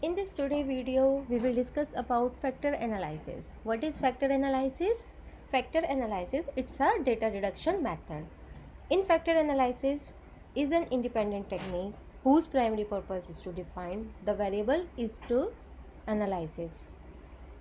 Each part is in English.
In this today video, we will discuss about factor analysis. What is factor analysis? Factor analysis, it's a data reduction method. In factor analysis is an independent technique whose primary purpose is to define the variable is to analysis.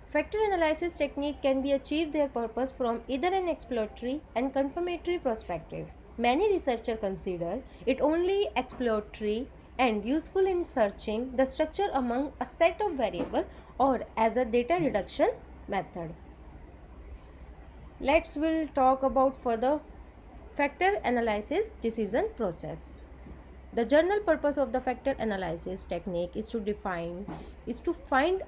Factor analysis technique can be achieved their purpose from either an exploratory and confirmatory perspective. Many researchers consider it only exploratory and useful in searching the structure among a set of variables or as a data reduction method. We'll talk about further factor analysis decision process. The general purpose of the factor analysis technique is to find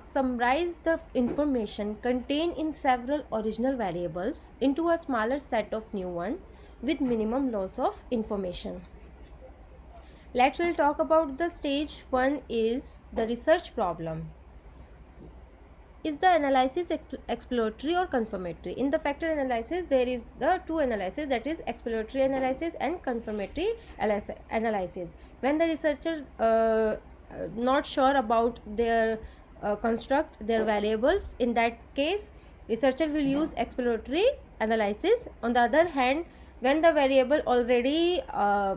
summarize the information contained in several original variables into a smaller set of new one with minimum loss of information. We'll talk about the stage 1 is the research problem. Is the analysis exploratory or confirmatory? In the factor analysis, there is the two analysis, that is exploratory analysis and confirmatory analysis. When the researcher not sure about their construct, their variables, in that case, researcher will use exploratory analysis. On the other hand, when the variable already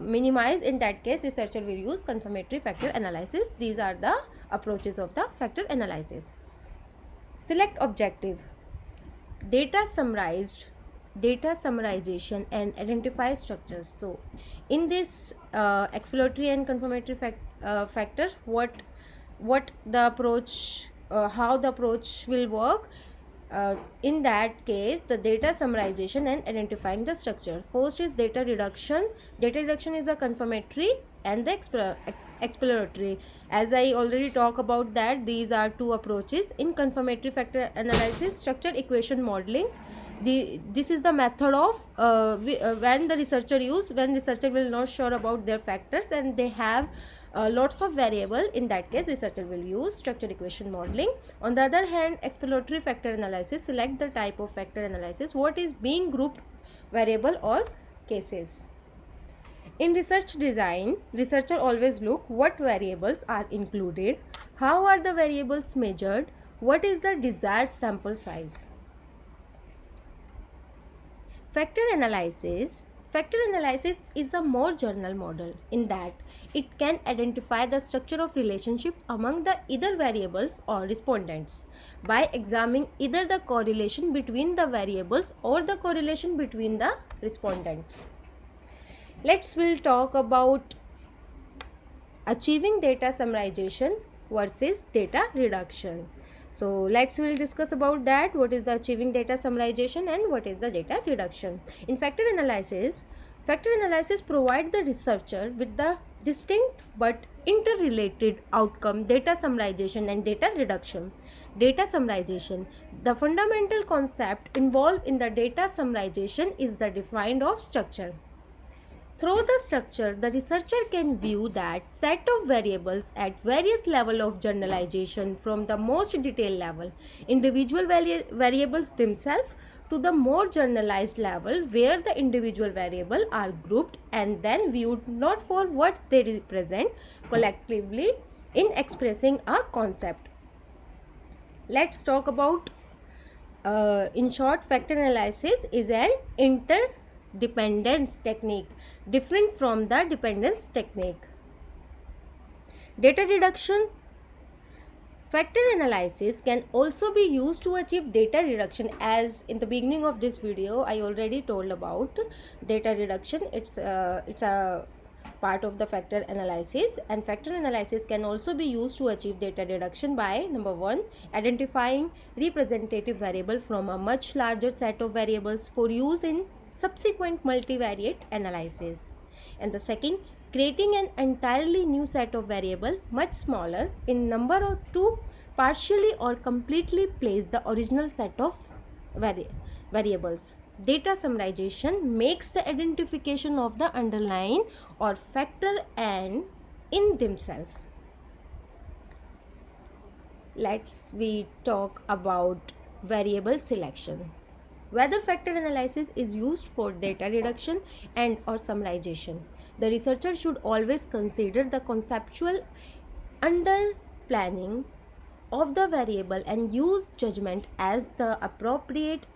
minimized, in that case, researcher will use confirmatory factor analysis. These are the approaches of the factor analysis. Select objective. Data summarization and identify structures. So in this exploratory and confirmatory factor, what the approach, how the approach will work. In that case, the data summarization and identifying the structure. First is data reduction. Data reduction is a confirmatory and the exploratory. As I already talked about that, these are two approaches. In confirmatory factor analysis, structure equation modeling. This is the method of when researcher will not sure about their factors and they have lots of variable. In that case, researcher will use structure equation modeling. On the other hand, exploratory factor analysis, select the type of factor analysis, what is being grouped variable or cases. In research design, researcher always look what variables are included, how are the variables measured, what is the desired sample size. Factor analysis is a more general model in that it can identify the structure of relationship among the either variables or respondents by examining either the correlation between the variables or the correlation between the respondents. We'll talk about achieving data summarization versus data reduction. So we'll discuss about that. What is the achieving data summarization and what is the data reduction? In factor analysis provide the researcher with the distinct but interrelated outcome: data summarization and data reduction. Data summarization, the fundamental concept involved in the data summarization is the defined of structure. Through the structure, the researcher can view that set of variables at various level of generalization, from the most detailed level, individual variables themselves, to the more generalized level where the individual variables are grouped and then viewed not for what they represent collectively in expressing a concept. Let's talk about, in short, factor analysis is an interdependence technique, different from the dependence technique. Data reduction. Factor analysis can also be used to achieve data reduction. As in the beginning of this video, I already told about data reduction. It's a part of the factor analysis, and factor analysis can also be used to achieve data reduction by: number 1, identifying representative variable from a much larger set of variables for use in subsequent multivariate analysis, and the second, creating an entirely new set of variable much smaller in number or to partially or completely place the original set of variables. Data summarization makes the identification of the underlying or factor and in themselves. We talk about variable selection. Whether factor analysis is used for data reduction and or summarization, the researcher should always consider the conceptual planning of the variable and use judgment as the appropriate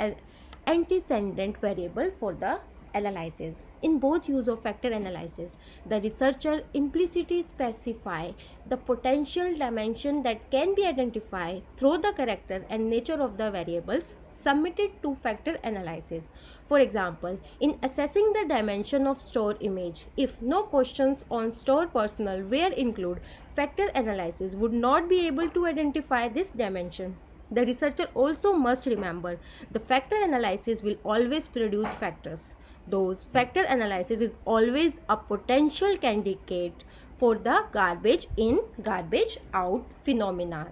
antecedent variable for the analysis. In both use of factor analysis, the researcher implicitly specify the potential dimension that can be identified through the character and nature of the variables submitted to factor analysis. For example, in assessing the dimension of store image, if no questions on store personnel were included, factor analysis would not be able to identify this dimension. The researcher also must remember the factor analysis will always produce factors. Those factor analysis is always a potential candidate for the garbage in, garbage out phenomena.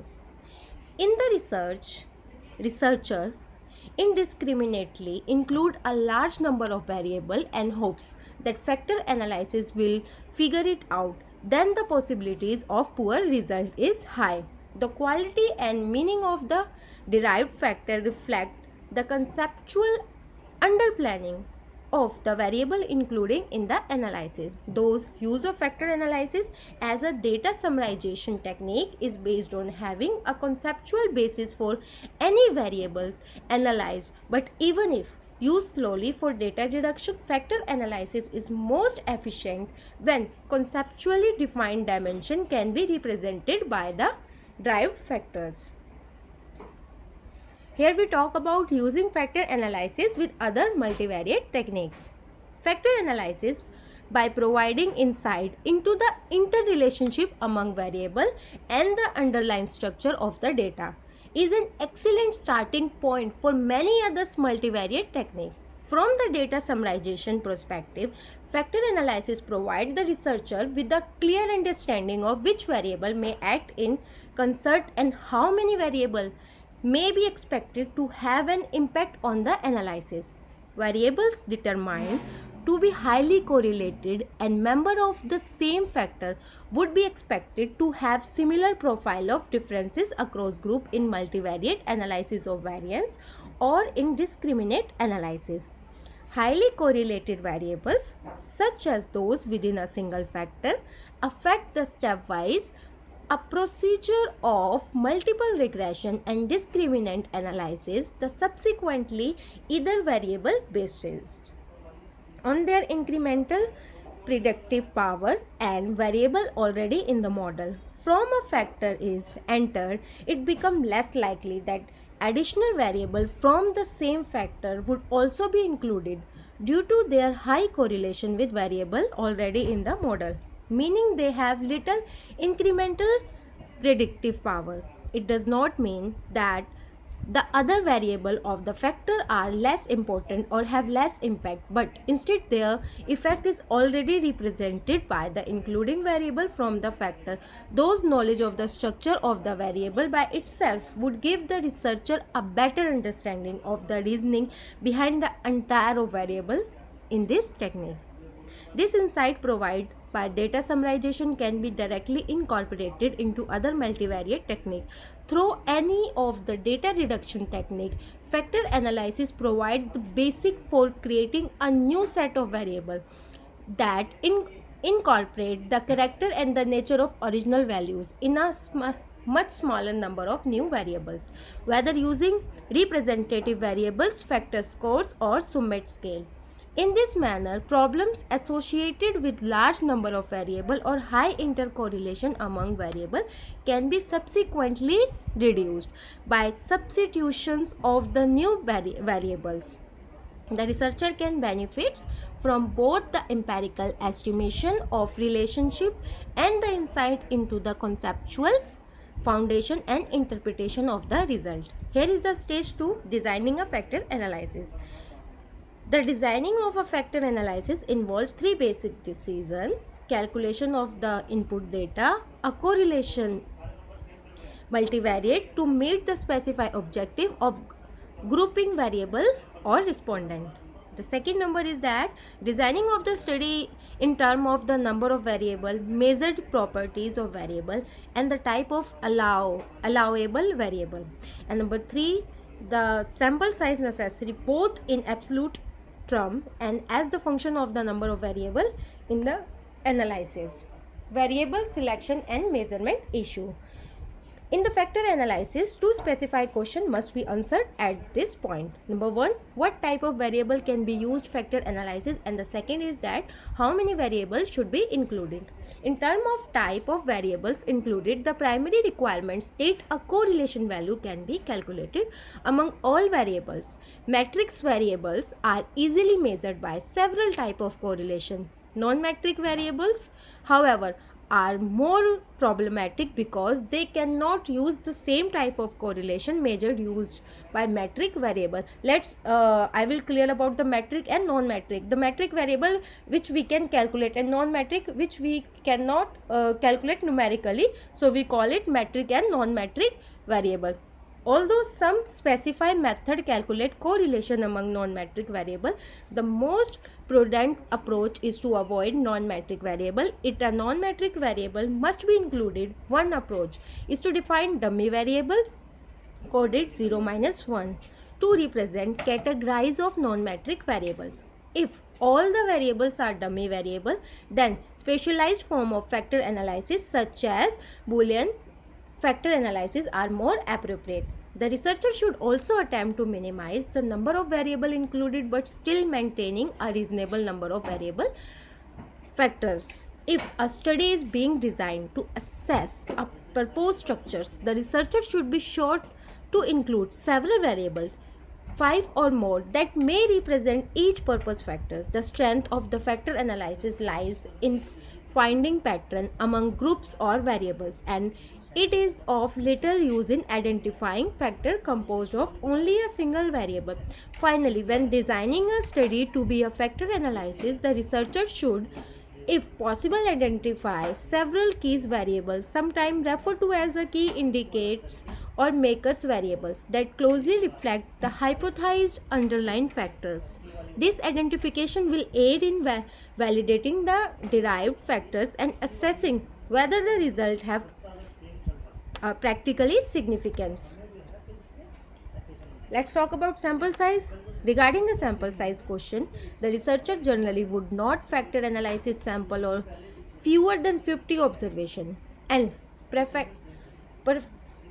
In the researcher indiscriminately include a large number of variables and hopes that factor analysis will figure it out, then the possibilities of poor result is high. The quality and meaning of the derived factor reflect the conceptual underplanning of the variable including in the analysis. Those use of factor analysis as a data summarization technique is based on having a conceptual basis for any variables analyzed, but even if used slowly for data deduction, factor analysis is most efficient when conceptually defined dimension can be represented by the derived factors. Here we talk about using factor analysis with other multivariate techniques. Factor analysis, by providing insight into the interrelationship among variable and the underlying structure of the data, is an excellent starting point for many other multivariate techniques. From the data summarization perspective, factor analysis provides the researcher with a clear understanding of which variable may act in concert and how many variables may be expected to have an impact on the analysis. Variables determined to be highly correlated and member of the same factor would be expected to have similar profile of differences across group in multivariate analysis of variance or indiscriminate analysis. Highly correlated variables, such as those within a single factor, affect the stepwise a procedure of multiple regression and discriminant analysis, the subsequently either variable basis on their incremental predictive power and variable already in the model. From a factor is entered, it becomes less likely that additional variable from the same factor would also be included due to their high correlation with variable already in the model, meaning they have little incremental predictive power. It does not mean that the other variable of the factor are less important or have less impact, but instead their effect is already represented by the including variable from the factor. Those knowledge of the structure of the variable by itself would give the researcher a better understanding of the reasoning behind the entire variable in this technique. This insight provided by data summarization can be directly incorporated into other multivariate techniques. Through any of the data reduction technique, factor analysis provides the basic for creating a new set of variables that incorporate the character and the nature of original values in a much smaller number of new variables, whether using representative variables, factor scores, or summat scale. In this manner, problems associated with large number of variables or high intercorrelation among variables can be subsequently reduced by substitutions of the new variables. The researcher can benefit from both the empirical estimation of relationship and the insight into the conceptual foundation and interpretation of the result. Here is the stage 2, designing a factor analysis. The designing of a factor analysis involves three basic decisions: calculation of the input data, a correlation multivariate to meet the specified objective of grouping variable or respondent. The second number is that designing of the study in terms of the number of variable, measured properties of variable, and the type of allowable variable. And number 3, the sample size necessary both in absolute term and as the function of the number of variable in the analysis. Variable selection and measurement issue. In the factor analysis, two specified questions must be answered at this point. Number one, what type of variable can be used factor analysis, and the second is that how many variables should be included. In terms of type of variables included, the primary requirements state a correlation value can be calculated among all variables. Matrix variables are easily measured by several type of correlation. Non-metric variables, however, are more problematic because they cannot use the same type of correlation measured used by metric variable. I will clear about the metric and non-metric. The metric variable which we can calculate, and non-metric which we cannot calculate numerically, so we call it metric and non-metric variable. Although some specify method calculate correlation among non-metric variable, the most prudent approach is to avoid non-metric variable. If a non-metric variable must be included, one approach is to define dummy variable coded 0 minus 1 to represent categories of non-metric variables. If all the variables are dummy variable, then specialized form of factor analysis such as Boolean factor analysis are more appropriate. The researcher should also attempt to minimize the number of variables included but still maintaining a reasonable number of variable factors. If a study is being designed to assess a proposed structures, the researcher should be sure to include several variables, 5 or more, that may represent each purpose factor. The strength of the factor analysis lies in finding pattern among groups or variables, and it is of little use in identifying factor composed of only a single variable. Finally, when designing a study to be a factor analysis, the researcher should, if possible, identify several key variables, sometimes referred to as a key indicators or makers variables, that closely reflect the hypothesized underlying factors. This identification will aid in validating the derived factors and assessing whether the results have practically significance. Let's talk about sample size. Regarding the sample size question, the researcher generally would not factor analysis sample or fewer than 50 observation, and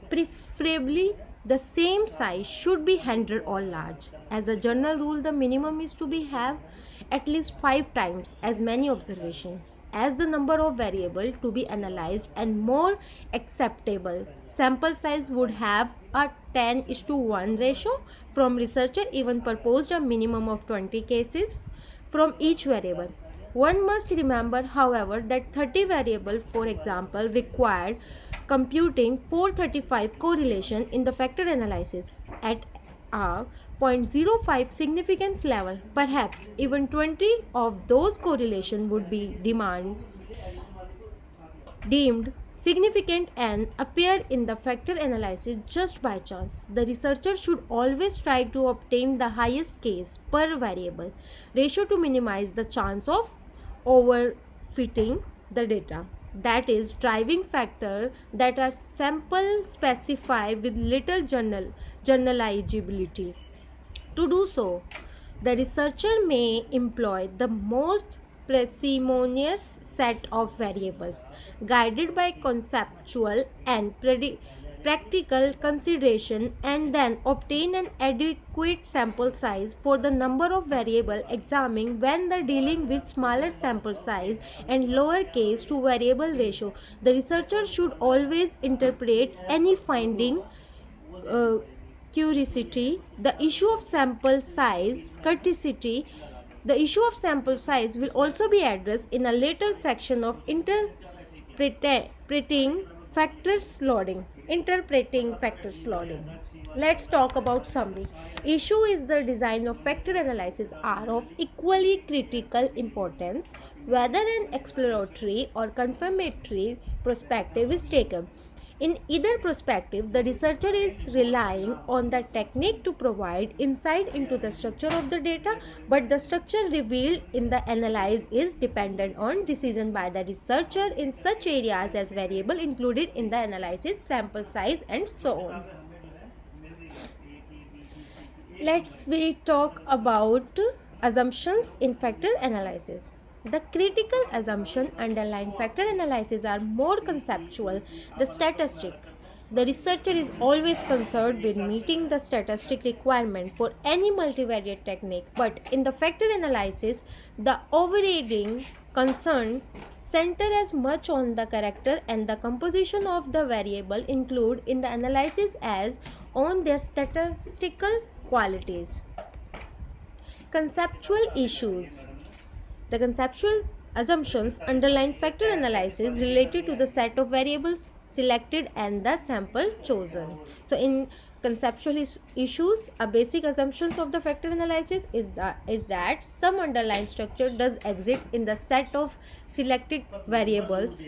preferably the same size should be 100 or large. As a general rule, the minimum is to be have at least 5 times as many observation as the number of variable to be analyzed, and more acceptable sample size would have a 10:1 ratio. From researcher even proposed a minimum of 20 cases from each variable. One must remember, however, that 30 variable, for example, required computing 435 correlation in the factor analysis at a 0.05 significance level. Perhaps even 20 of those correlation would be deemed significant and appear in the factor analysis just by chance. The researcher should always try to obtain the highest case per variable ratio to minimize the chance of overfitting the data. That is, driving factor that are sample specified with little generalizability. To do so, the researcher may employ the most parsimonious set of variables, guided by conceptual and practical consideration, and then obtain an adequate sample size for the number of variables examined. When the dealing with smaller sample size and lower case to variable ratio, the researcher should always interpret any finding curiosity. The issue of sample size will also be addressed in a later section of interpreting factors loading. Let's talk about summary. Issue is the design of factor analysis are of equally critical importance whether an exploratory or confirmatory perspective is taken. In either perspective, the researcher is relying on the technique to provide insight into the structure of the data, but the structure revealed in the analysis is dependent on decision by the researcher in such areas as variable included in the analysis, sample size, and so on. Let's talk about assumptions in factor analysis. The critical assumption underlying factor analysis are more conceptual. The statistic The researcher is always concerned with meeting the statistic requirement for any multivariate technique, but in the factor analysis, the overriding concern center as much on the character and the composition of the variable included in the analysis as on their statistical qualities. Conceptual issues. The conceptual assumptions underlying factor analysis related to the set of variables selected and the sample chosen. So in conceptual issues, a basic assumptions of the factor analysis is that some underlying structure does exist in the set of selected variables.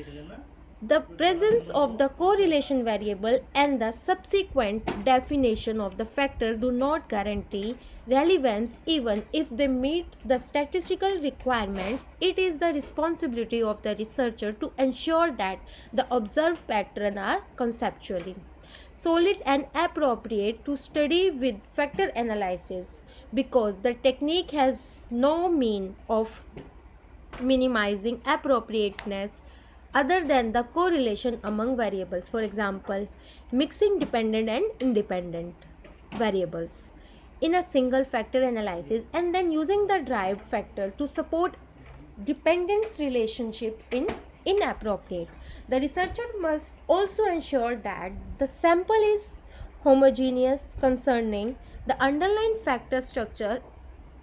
The presence of the correlation variable and the subsequent definition of the factor do not guarantee relevance even if they meet the statistical requirements. It is the responsibility of the researcher to ensure that the observed patterns are conceptually solid and appropriate to study with factor analysis, because the technique has no mean of minimizing appropriateness other than the correlation among variables. For example, mixing dependent and independent variables in a single factor analysis and then using the derived factor to support dependence relationship in inappropriate. The researcher must also ensure that the sample is homogeneous concerning the underlying factor structure.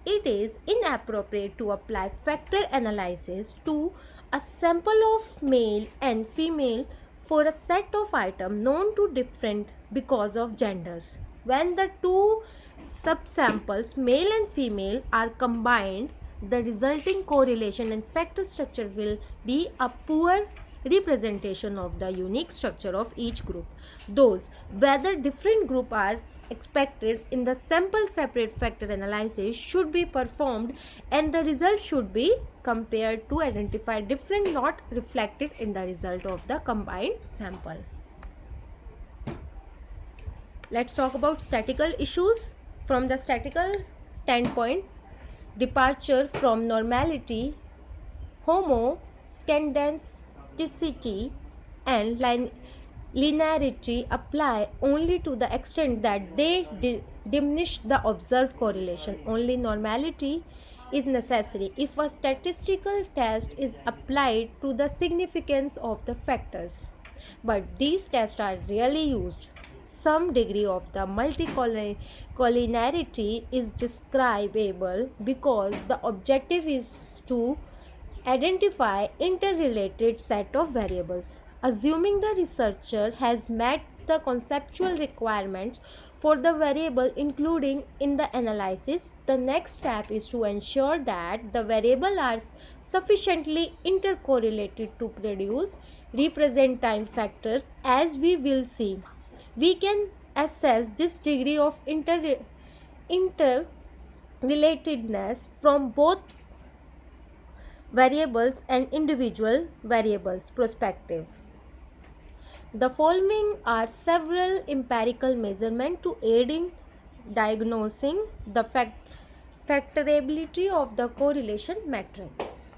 It is inappropriate to apply factor analysis to a sample of male and female for a set of items known to different because of genders. When the two subsamples, male and female, are combined, the resulting correlation and factor structure will be a poor representation of the unique structure of each group. Those whether different groups are expected in the sample separate factor analysis should be performed, and the result should be compared to identify different not reflected in the result of the combined sample. Let's talk about statistical issues. From the statistical standpoint, departure from normality, homoscedasticity, and linearity apply only to the extent that they diminish the observed correlation. Only normality is necessary if a statistical test is applied to the significance of the factors, but these tests are rarely used. Some degree of the multicollinearity is describable because the objective is to identify interrelated set of variables. Assuming the researcher has met the conceptual requirements for the variable including in the analysis, the next step is to ensure that the variables are sufficiently intercorrelated to produce representative factors. As we will see, we can assess this degree of interrelatedness from both variables and individual variables perspective. The following are several empirical measurements to aid in diagnosing the factorability of the correlation matrix.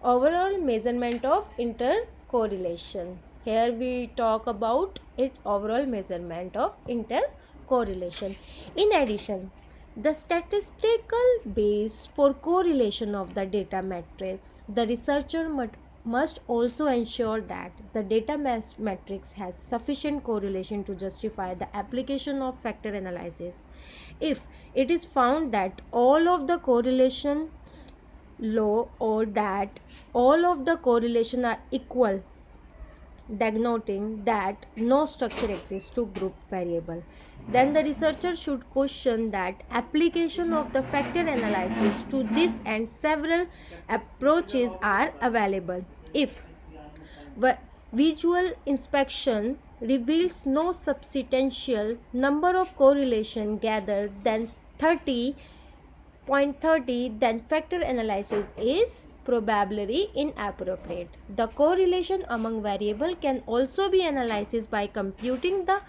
Overall measurement of intercorrelation. Here we talk about its overall measurement of intercorrelation. In addition, the statistical base for correlation of the data matrix, the researcher must also ensure that the data matrix has sufficient correlation to justify the application of factor analysis. If it is found that all of the correlation low or that all of the correlation are equal, denoting that no structure exists to group variable, then the researcher should question that application of the factor analysis to this, and several approaches are available. If visual inspection reveals no substantial number of correlation gathered than 30.30, then factor analysis is probably inappropriate. The correlation among variables can also be analyzed by computing the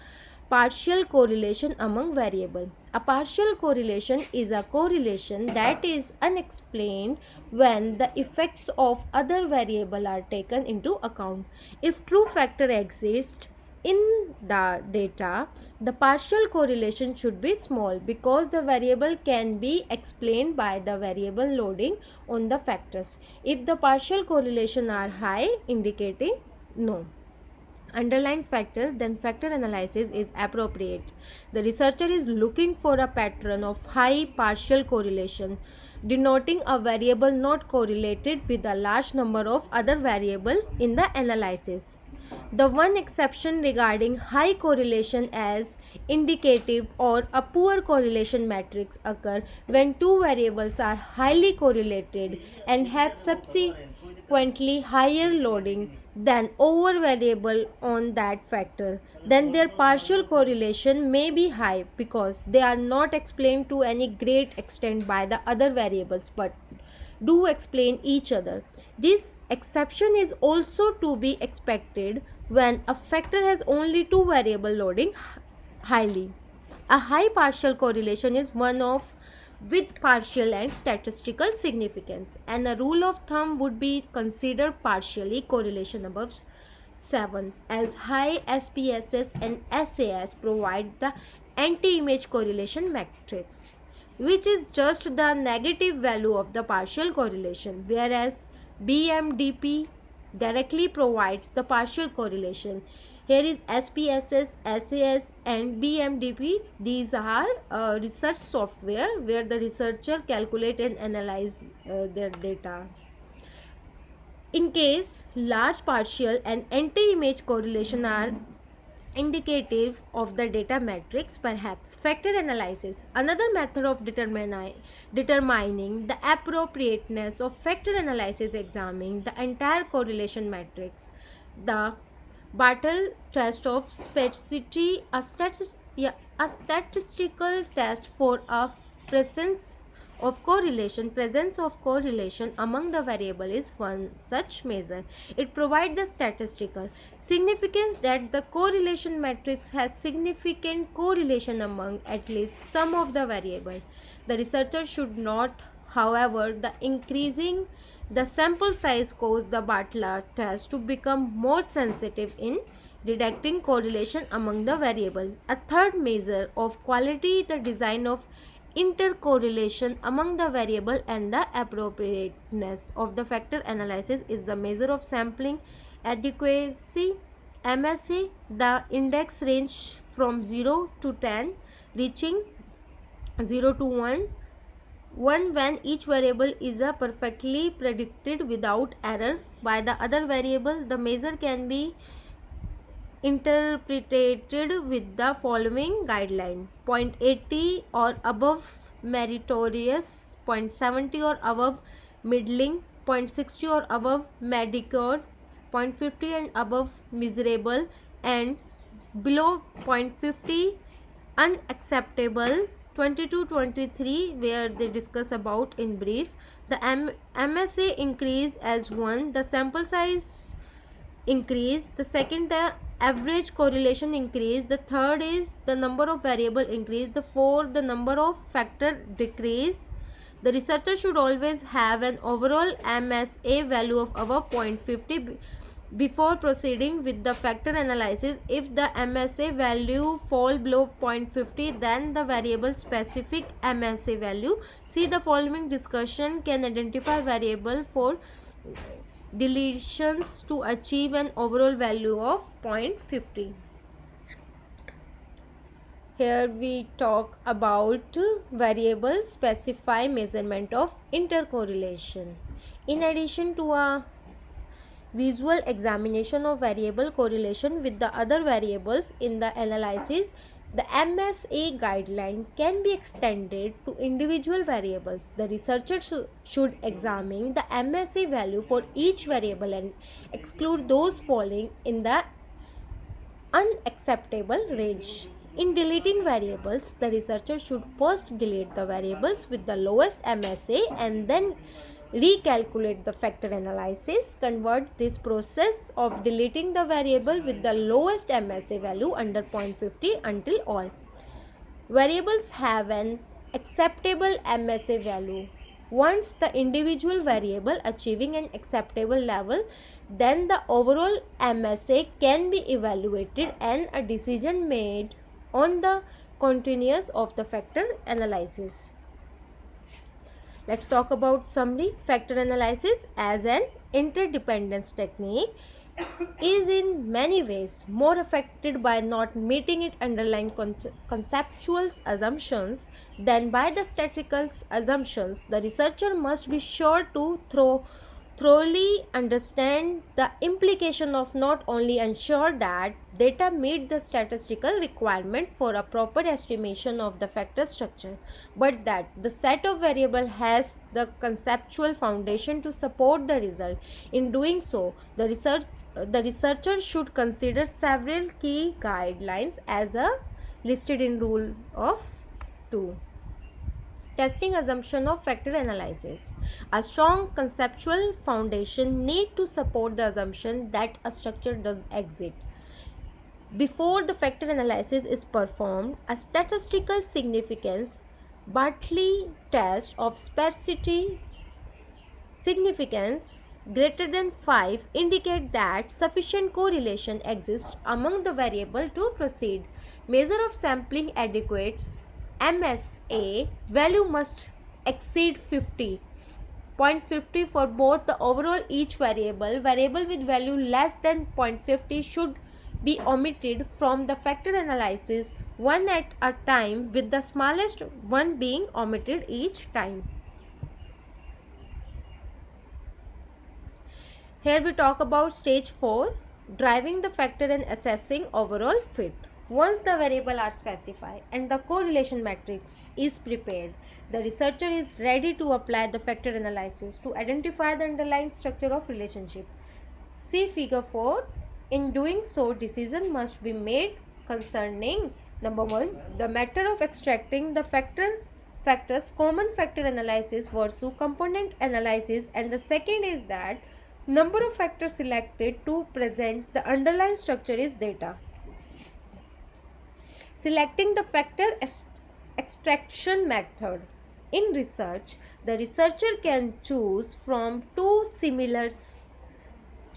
partial correlation among variable. A partial correlation is a correlation that is unexplained when the effects of other variable are taken into account. If true factor exists in the data, the partial correlation should be small because the variable can be explained by the variable loading on the factors. If the partial correlation are high, indicating no underlying factor, then factor analysis is appropriate. The researcher is looking for a pattern of high partial correlation, denoting a variable not correlated with a large number of other variables in the analysis. The one exception regarding high correlation as indicative or a poor correlation matrix occur when two variables are highly correlated and have subsequently higher loading than over variable on that factor. Then their partial correlation may be high because they are not explained to any great extent by the other variables but do explain each other. This exception is also to be expected when a factor has only two variable loading highly. A high partial correlation is one of with partial and statistical significance, and a rule of thumb would be consider partially correlation above 7 as high SPSS and SAS provide the anti-image correlation matrix, which is just the negative value of the partial correlation, whereas BMDP directly provides the partial correlation. Here is SPSS, SAS and BMDP. These are research software where the researcher calculate and analyze their data. In case large partial and anti-image correlation are indicative of the data matrix, perhaps factor analysis. Another method of determining the appropriateness of factor analysis examining the entire correlation matrix. The Bartle test of specificity, a statistical test for a presence of correlation among the variable is one such measure. It provides the statistical significance that the correlation matrix has significant correlation among at least some of the variable. The researcher should not, however, the increasing the sample size cause the Bartle test to become more sensitive in detecting correlation among the variable. A third measure of quality, the design of intercorrelation among the variable and the appropriateness of the factor analysis is the measure of sampling adequacy, MSA. The index range from 0 to 10, reaching 0 to 1 when each variable is perfectly predicted without error by the other variable. The measure can be interpreted with the following guideline: 0.80 or above meritorious, 0.70 or above middling, 0.60 or above mediocre, 0.50 and above miserable, and below 0.50 unacceptable. 22-23 where they discuss about in brief. The MSA increase as 1, the sample size increase. The second, the average correlation increase. The third is the number of variable increase. The fourth, the number of factor decrease. The researcher should always have an overall MSA value of above 0.50 before proceeding with the factor analysis. If the MSA value fall below 0.50, then the variable specific MSA value. See the following discussion can identify variable for deletions to achieve an overall value of 0.50. Here we talk about variable specify measurement of intercorrelation. In addition to a visual examination of variable correlation with the other variables in the analysis, the MSA guideline can be extended to individual variables. The researcher should examine the MSA value for each variable and exclude those falling in the unacceptable range. In deleting variables, the researcher should first delete the variables with the lowest MSA and then recalculate the factor analysis, convert this process of deleting the variable with the lowest MSA value under 0.50 until all variables have an acceptable MSA value. Once the individual variable achieving an acceptable level, then the overall MSA can be evaluated and a decision made on the continuous of the factor analysis. Let's talk about summary. Factor analysis as an interdependence technique is in many ways more affected by not meeting its underlying conceptual assumptions than by the statistical assumptions. The researcher must be sure to thoroughly understand the implication of not only ensure that data meet the statistical requirement for a proper estimation of the factor structure, but that the set of variable has the conceptual foundation to support the result. In doing so, the researcher should consider several key guidelines as listed in rule of 2. Testing assumption of factor analysis. A strong conceptual foundation need to support the assumption that a structure does exist. Before the factor analysis is performed, a statistical significance Bartley test of sparsity significance greater than 5 indicate that sufficient correlation exists among the variable to proceed. Measure of sampling adequates MSA value must exceed 50. 0.50 for both the overall each variable. Variable with value less than 0.50 should be omitted from the factor analysis one at a time, with the smallest one being omitted each time. Here we talk about stage 4, driving the factor and assessing overall fit. Once the variables are specified and the correlation matrix is prepared, the researcher is ready to apply the factor analysis to identify the underlying structure of relationship. See figure 4. In doing so, decision must be made concerning number 1, the matter of extracting the factors, common factor analysis versus component analysis, and the second is that number of factors selected to present the underlying structure is data. Selecting the factor extraction method. In research, the researcher can choose from two similar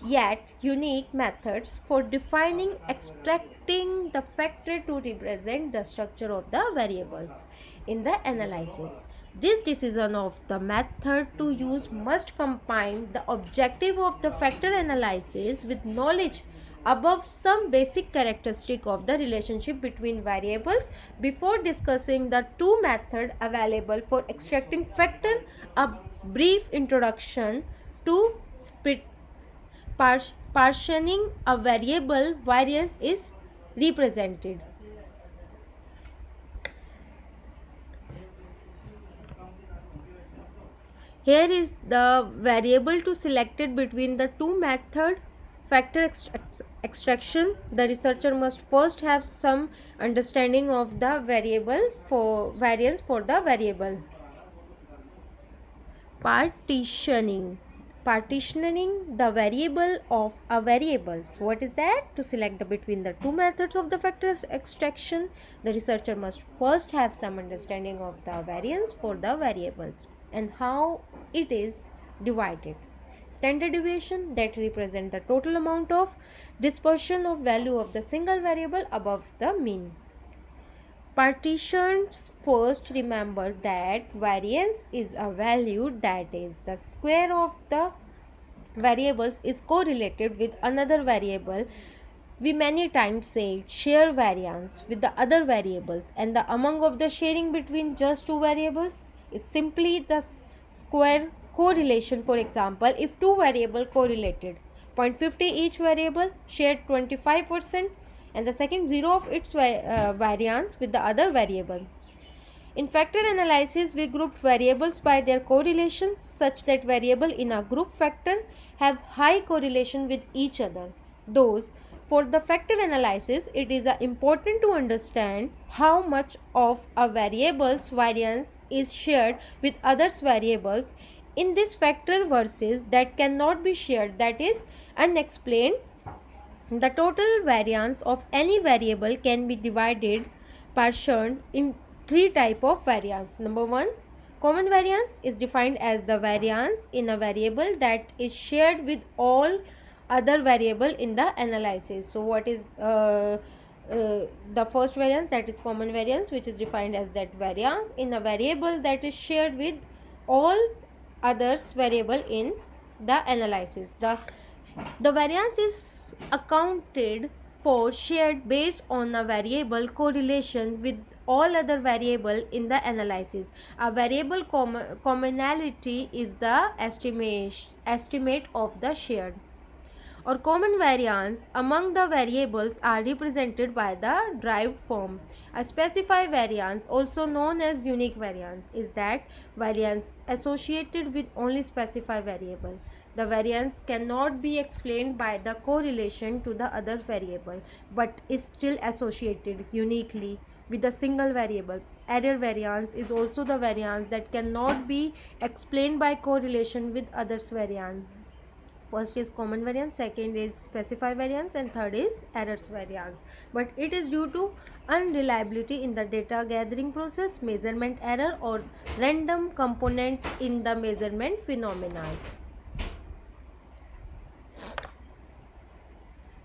yet unique methods for defining extracting the factor to represent the structure of the variables in the analysis. This decision of the method to use must combine the objective of the factor analysis with knowledge above some basic characteristic of the relationship between variables. Before discussing the two methods available for extracting factor, a brief introduction to partitioning a variable variance is represented. Here is the variable to selected between the two method factor extraction. The researcher must first have some understanding of the variable for variance for the variable. Partitioning the variable of a variables. What is that? To select the between the two methods of the factor extraction, the researcher must first have some understanding of the variance for the variables and how it is divided. Standard deviation, that represent the total amount of dispersion of value of the single variable above the mean. Partitions first remember that variance is a value that is the square of the variables is correlated with another variable. We many times say share variance with the other variables, and the amount of the sharing between just two variables is simply the square correlation. For example, if two variables correlated 0.50 each variable shared 25% and the second 0 of its variance with the other variable. In factor analysis, we grouped variables by their correlation such that variable in a group factor have high correlation with each other. Those for the factor analysis, it is important to understand how much of a variable's variance is shared with others variables In this factor versus that cannot be shared, that is unexplained, the total variance of any variable can be divided partitioned in three type of variance. Number 1, common variance is defined as the variance in a variable that is shared with all other variable in the analysis. So what is the first variance, that is common variance, which is defined as that variance in a variable that is shared with all others variable in the analysis. The variance is accounted for shared based on a variable correlation with all other variable in the analysis. A variable commonality is the estimate of the shared or common variance among the variables are represented by the derived form. A specified variance, also known as unique variance, is that variance associated with only specified variable. The variance cannot be explained by the correlation to the other variable, but is still associated uniquely with a single variable. Error variance is also the variance that cannot be explained by correlation with others variance. First is common variance, second is specified variance, and third is errors variance. But it is due to unreliability in the data gathering process, measurement error, or random component in the measurement phenomena.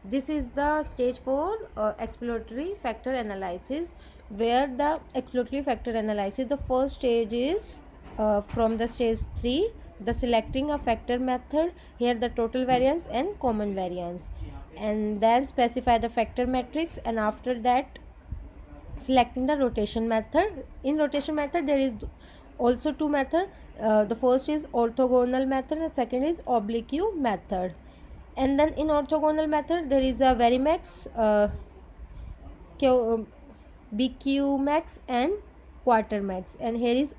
This is the stage 4 exploratory factor analysis, where the exploratory factor analysis, the first stage is from the stage 3, the selecting a factor method, here the total variance and common variance, and then specify the factor matrix, and after that selecting the rotation method. In rotation method there is also two method, the first is orthogonal method and second is oblique method. And then in orthogonal method there is a varimax, BQ max and quartermax, and here is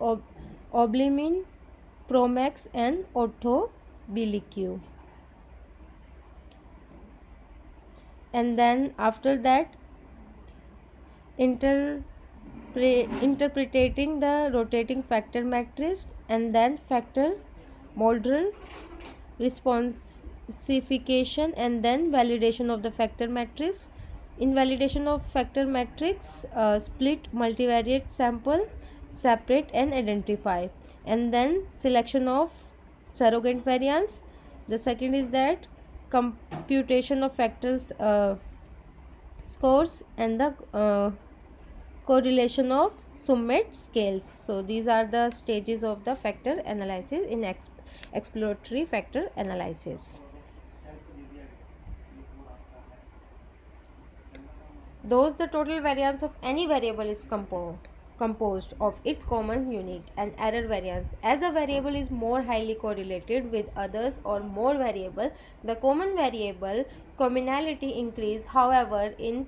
oblimin, promax and ortho BQ. And then after that interpreting the rotating factor matrix, and then factor model responsification, and then validation of the factor matrix. In validation of factor matrix, split multivariate sample, separate and identify, and then selection of surrogate variance. The second is that computation of factors scores, and the correlation of summate scales. So these are the stages of the factor analysis in exploratory factor analysis. Those the total variance of any variable is composed of its common, unique and error variance. As a variable is more highly correlated with others or more variable, the common variable commonality increase. However, in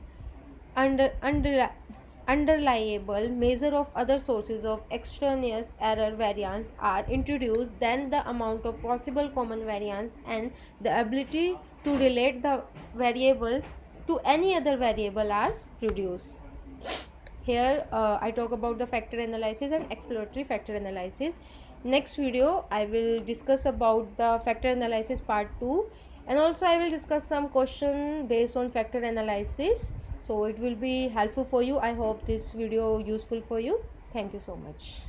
underliable measure of other sources of extraneous error variance are introduced, then the amount of possible common variance and the ability to relate the variable to any other variable are reduced. Here I talk about the factor analysis and exploratory factor analysis. Next video I will discuss about the factor analysis part 2, and also I will discuss some question based on factor analysis, so it will be helpful for you. I hope this video useful for you. Thank you so much.